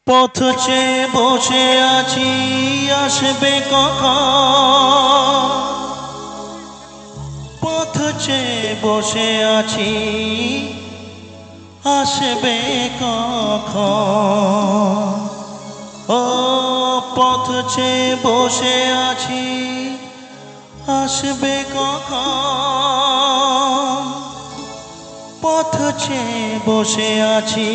পথ চেয়ে বসে আছি আসবে কখন, পথ চেয়ে বসে আছি আসবে কখন। ও পথ চেয়ে বসে আছি আসবে কখন, পথ চেয়ে বসে আছি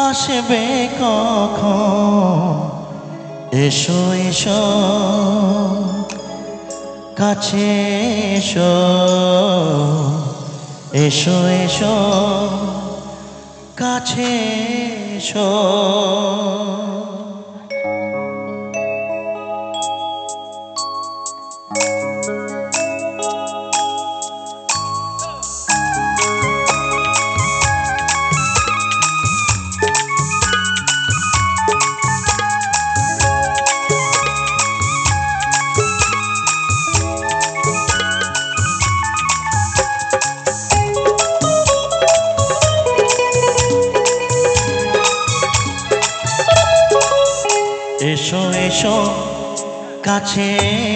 আসবে কখন। এসো এসো কাছে এসো, এসো এসো কাছে এসো। এসো এসো কাছে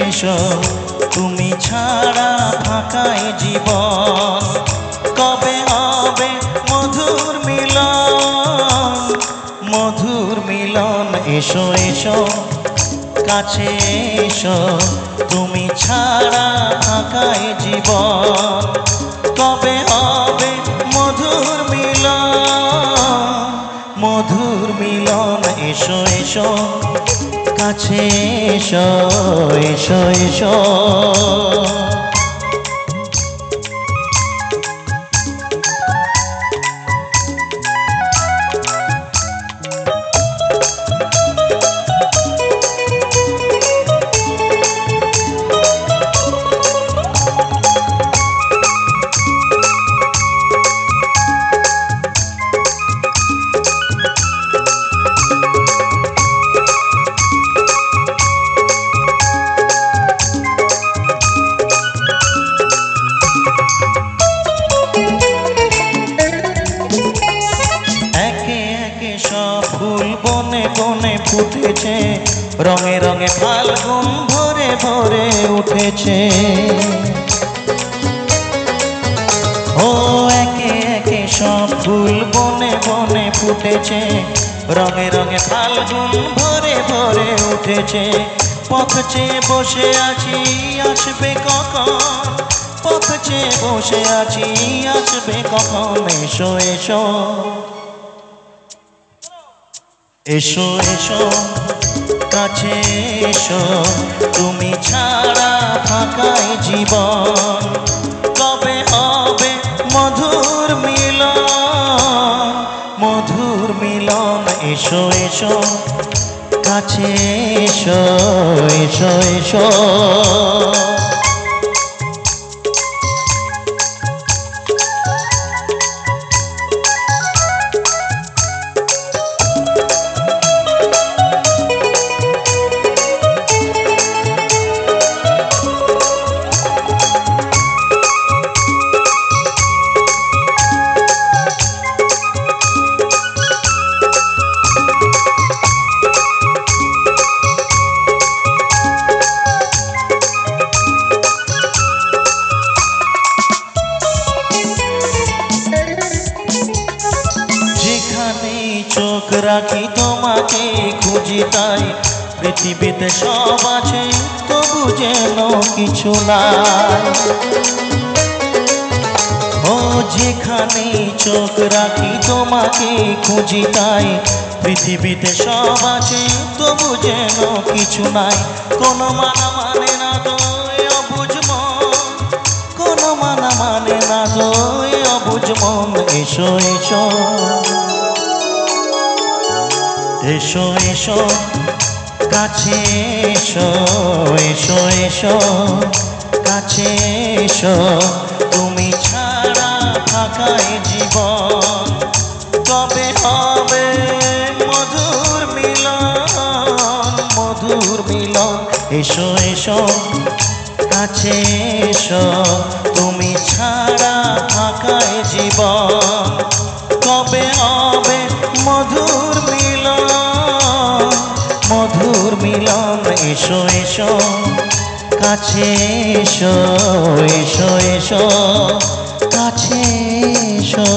এসো, তুমি ছাড়া ফাঁকায় জীবন। কবে হবে মধুর মিলন, মধুর মিলন। এসো এসো কাছে এসো, তুমি ছাড়া ফাঁকায় জীবন। কবে হবে মধুর মিলন, মধুর মিলন। এসো এসো কাছে এসো, এসো এসো। ফুল বনে বনে ফুটেছে, রঙে রঙে ফাল্গুন ভরে ভরে উঠেছে। ও একে একে সব ফুল বনে বনে ফুটেছে, রঙে রঙে ফাল্গুন ভরে ভরে উঠেছে। পথ চেয়ে বসে আছি আসবে কখন, পথ চেয়ে বসে আছি আসবে কখন। এসো এসো এসো এসো কাছে এসো, তুমি ছাড়া ফাঁকায় জীবন। কবে হবে মধুর মিলন, মধুর মিলন। এসো এসো কাছে এসো, এসো এসো। চোখ রাখি তোমাকে খুঁজি তাই, পৃথিবীতে সব আছে তবু যেন কিছু নাই। ও যেখানে চোখ রাখি তোমাকে খুঁজি তাই, পৃথিবীতে সব আছে তবু যেন কিছু নাই। কোনো মানা মানে না তো অবুঝ মন, কোনো মানা মানে না তো অবুঝ মন। এসো এসো এসো এসো কাছে এসো, এসো এসো কাছে এসো, তুমি ছাড়া ফাঁকায় জীবন। কবে হবে মধুর মিলন, মধুর মিলন। এসো এসো কাছে এসো, তুমি ছাড়া ফাঁকায় জীবন। কবে হবে মধুর মিলন। এসো এসো কাছে এসো এসো এসো কাছে এসো।